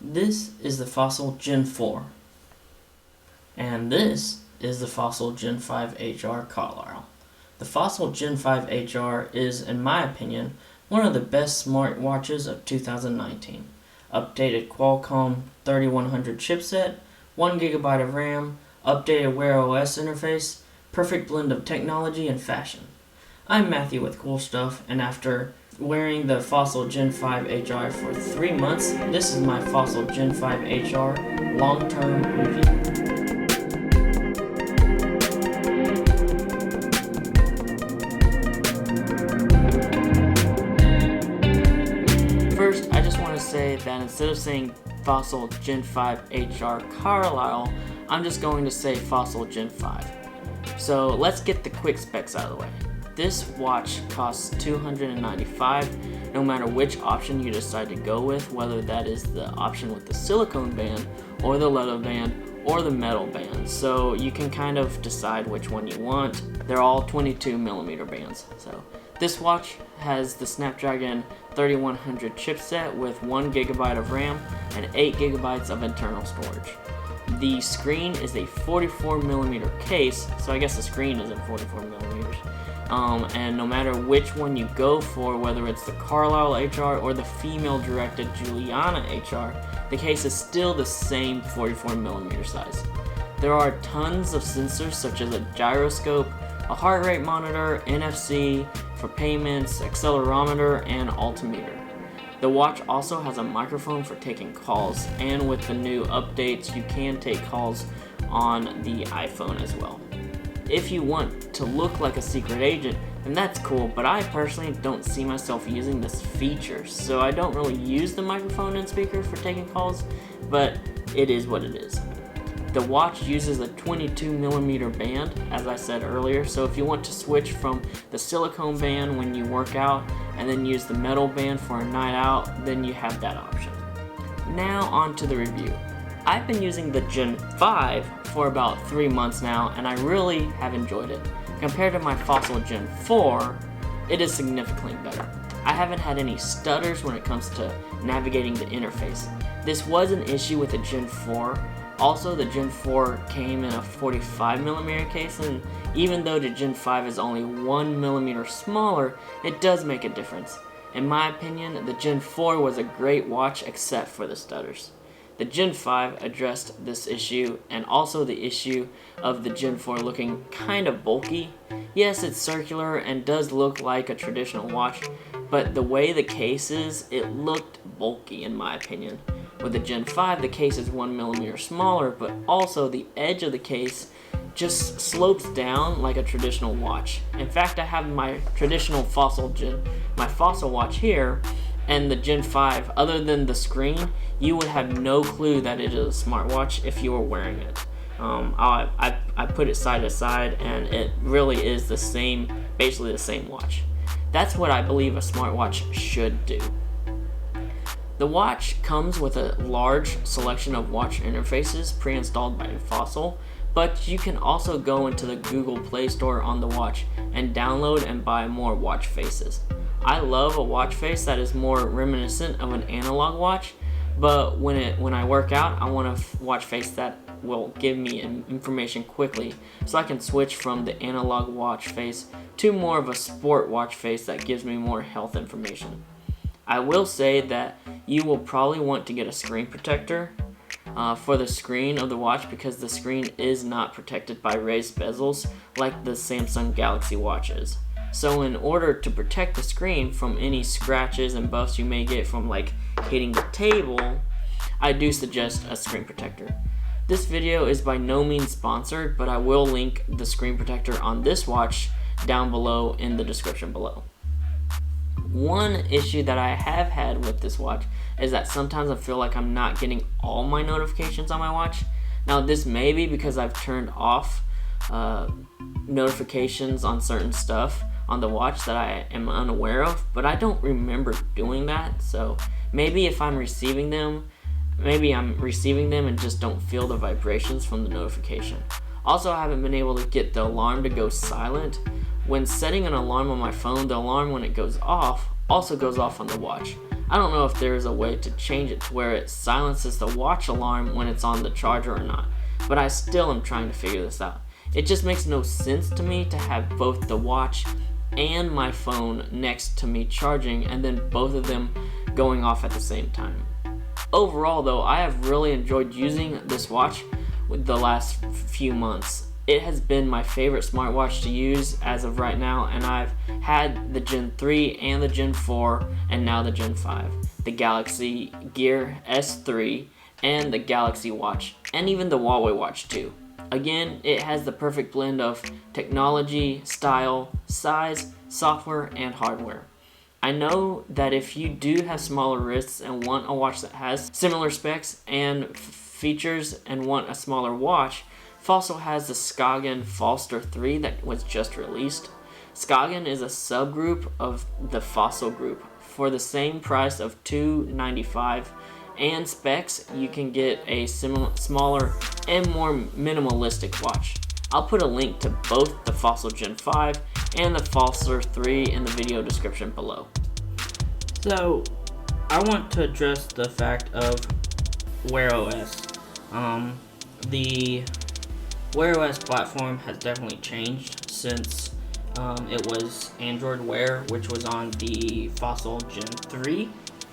This is the Fossil Gen 4, and this is the Fossil Gen 5 HR Carlisle. The Fossil Gen 5 HR is, in my opinion, one of the best smartwatches of 2019. Updated Qualcomm 3100 chipset, 1GB of RAM, updated Wear OS interface, perfect blend of technology and fashion. I'm Matthew with Cool Stuff, and after wearing the Fossil Gen 5 HR for 3 months, this is my Fossil Gen 5 HR long-term review. First, I just want to say that instead of saying Fossil Gen 5 HR Carlisle, I'm just going to say Fossil Gen 5. So let's get the quick specs out of the way. This watch costs $295, no matter which option you decide to go with, whether that is the option with the silicone band, or the leather band, or the metal band. So you can kind of decide which one you want. They're all 22mm bands. So this watch has the Snapdragon 3100 chipset with 1GB of RAM and 8GB of internal storage. The screen is a 44mm case, so I guess the screen isn't 44mm. And no matter which one you go for, whether it's the Carlisle HR or the female-directed Juliana HR, the case is still the same 44mm size. There are tons of sensors such as a gyroscope, a heart rate monitor, NFC for payments, accelerometer, and altimeter. The watch also has a microphone for taking calls, and with the new updates, you can take calls on the iPhone as well. If you want to look like a secret agent, then that's cool, but I personally don't see myself using this feature, so I don't really use the microphone and speaker for taking calls, but it is what it is. The watch uses a 22mm band, as I said earlier, so if you want to switch from the silicone band when you work out and then use the metal band for a night out, then you have that option. Now on to the review. I've been using the Gen 5 for about 3 months now, and I really have enjoyed it. Compared to my Fossil Gen 4, it is significantly better. I haven't had any stutters when it comes to navigating the interface. This was an issue with the Gen 4. Also, the Gen 4 came in a 45mm case, and even though the Gen 5 is only 1mm smaller, it does make a difference. In my opinion, the Gen 4 was a great watch except for the stutters. The Gen 5 addressed this issue, and also the issue of the Gen 4 looking kind of bulky. Yes, it's circular and does look like a traditional watch, but the way the case is, it looked bulky in my opinion. With the Gen 5, the case is 1mm smaller, but also the edge of the case just slopes down like a traditional watch. In fact, I have my traditional Fossil watch here, and the Gen 5, other than the screen, you would have no clue that it is a smartwatch if you were wearing it. I put it side to side, and it really is the same, basically the same watch. That's what I believe a smartwatch should do. The watch comes with a large selection of watch interfaces pre-installed by Fossil, but you can also go into the Google Play Store on the watch and download and buy more watch faces. I love a watch face that is more reminiscent of an analog watch, but when I work out, I want a watch face that will give me information quickly, so I can switch from the analog watch face to more of a sport watch face that gives me more health information. I will say that you will probably want to get a screen protector for the screen of the watch, because the screen is not protected by raised bezels like the Samsung Galaxy Watch is. So in order to protect the screen from any scratches and buffs you may get from like hitting the table, I do suggest a screen protector. This video is by no means sponsored, but I will link the screen protector on this watch down below in the description below. One issue that I have had with this watch is that sometimes I feel like I'm not getting all my notifications on my watch. Now this may be because I've turned off notifications on certain stuff on the watch that I am unaware of, but I don't remember doing that. So maybe if I'm receiving them, maybe I'm receiving them and just don't feel the vibrations from the notification. Also, I haven't been able to get the alarm to go silent. When setting an alarm on my phone, the alarm when it goes off also goes off on the watch. I don't know if there is a way to change it to where it silences the watch alarm when it's on the charger or not, but I still am trying to figure this out. It just makes no sense to me to have both the watch and my phone next to me charging and then both of them going off at the same time. Overall though, I have really enjoyed using this watch with the last few months. It has been my favorite smartwatch to use as of right now, and I've had the Gen 3 and the Gen 4 and now the Gen 5, the Galaxy Gear S3 and the Galaxy Watch, and even the Huawei Watch 2. Again, it has the perfect blend of technology, style, size, software, and hardware. I know that if you do have smaller wrists and want a watch that has similar specs and features and want a smaller watch, Falster has the Skagen Falster 3 that was just released. Skagen is a subgroup of the Fossil group. For the same price of $295 and specs, you can get a smaller and more minimalistic watch. I'll put a link to both the Fossil Gen 5 and the Falster 3 in the video description below. So, I want to address the fact of Wear OS. The Wear OS platform has definitely changed since it was Android Wear, which was on the Fossil Gen 3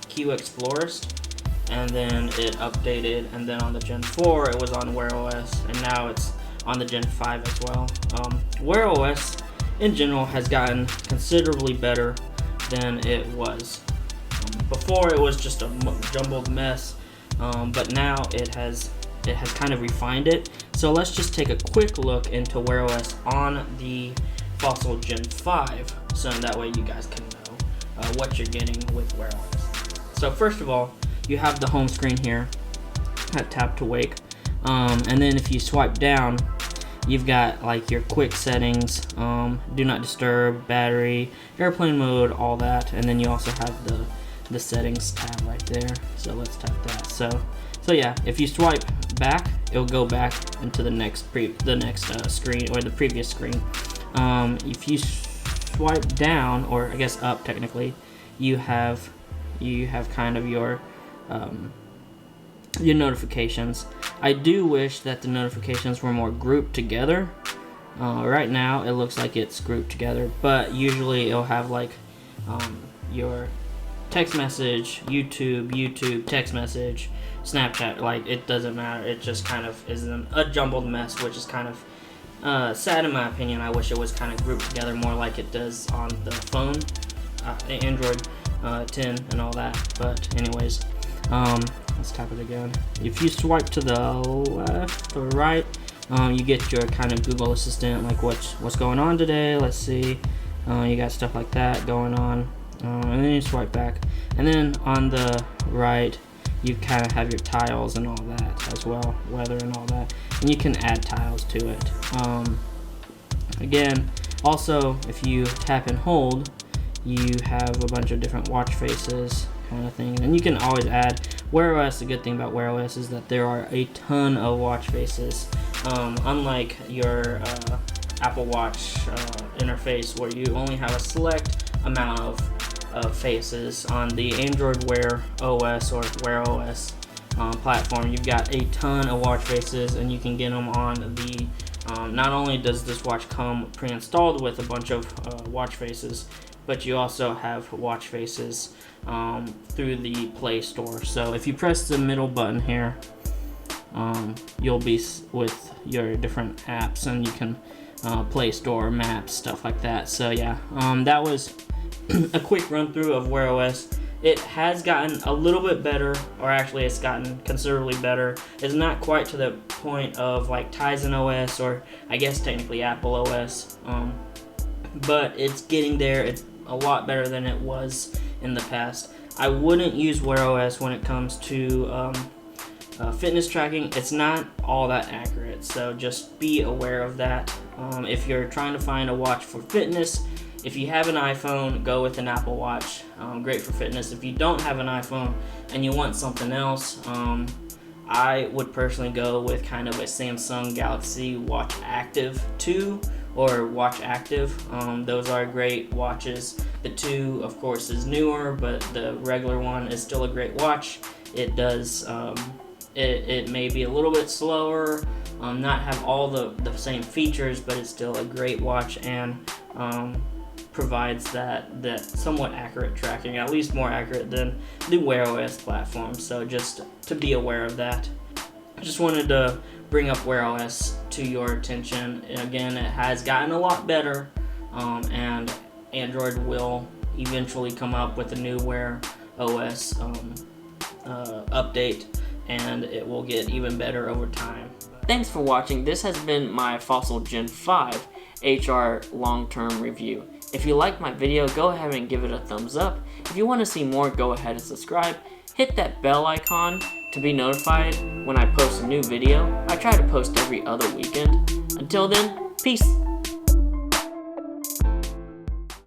Q Explorers, and then it updated, and then on the Gen 4 it was on Wear OS, and now it's on the Gen 5 as well. Wear OS in general has gotten considerably better than it was. Before it was just a jumbled mess, but now it has kind of refined it. So let's just take a quick look into Wear OS on the Fossil Gen 5, so that way you guys can know what you're getting with Wear OS. So first of all, you have the home screen here at tap to wake, and then if you swipe down, you've got like your quick settings, do not disturb, battery, airplane mode, all that, and then you also have the settings tab right there. So let's tap that. So yeah, if you swipe back, it'll go back into the next screen, or the previous screen. If you swipe down, or I guess up technically, you have kind of your notifications. I do wish that the notifications were more grouped together. Right now it looks like it's grouped together, but usually it'll have like your text message, YouTube, text message, Snapchat, like it doesn't matter. It just kind of is a jumbled mess, which is kind of sad in my opinion. I wish it was kind of grouped together more like it does on the phone, Android 10 and all that. But anyways, let's tap it again. If you swipe to the left or right, you get your kind of Google Assistant, like what's going on today. Let's see, you got stuff like that going on, and then you swipe back, and then on the right you kind of have your tiles and all that as well, weather and all that, and you can add tiles to it. Again, also if you tap and hold, you have a bunch of different watch faces kind of thing, and you can always add. Wear OS, the good thing about Wear OS is that there are a ton of watch faces, unlike your Apple Watch interface, where you only have a select amount of faces. On the Android Wear OS or Wear OS platform, you've got a ton of watch faces, and you can get them on the not only does this watch come pre-installed with a bunch of watch faces, but you also have watch faces through the Play Store. So if you press the middle button here, you'll be with your different apps, and you can Play Store, maps, stuff like that. So yeah, that was a quick run through of Wear OS. It has gotten a little bit better, or actually it's gotten considerably better. It's not quite to the point of like Tizen OS, or I guess technically Apple OS, but it's getting there. It's a lot better than it was in the past. I wouldn't use Wear OS when it comes to fitness tracking. It's not all that accurate, so just be aware of that. If you're trying to find a watch for fitness, if you have an iPhone, go with an Apple Watch. Great for fitness. If you don't have an iPhone and you want something else, I would personally go with kind of a Samsung Galaxy Watch Active 2 or Watch Active. Those are great watches. The 2, of course, is newer, but the regular one is still a great watch. It does, it may be a little bit slower, not have all the same features, but it's still a great watch, and provides that somewhat accurate tracking, at least more accurate than the Wear OS platform. So just to be aware of that. I just wanted to bring up Wear OS to your attention. And again, it has gotten a lot better, and Android will eventually come up with a new Wear OS update, and it will get even better over time. Thanks for watching. This has been my Fossil Gen 5 HR long-term review. If you liked my video, go ahead and give it a thumbs up. If you want to see more, go ahead and subscribe. Hit that bell icon to be notified when I post a new video. I try to post every other weekend. Until then, peace.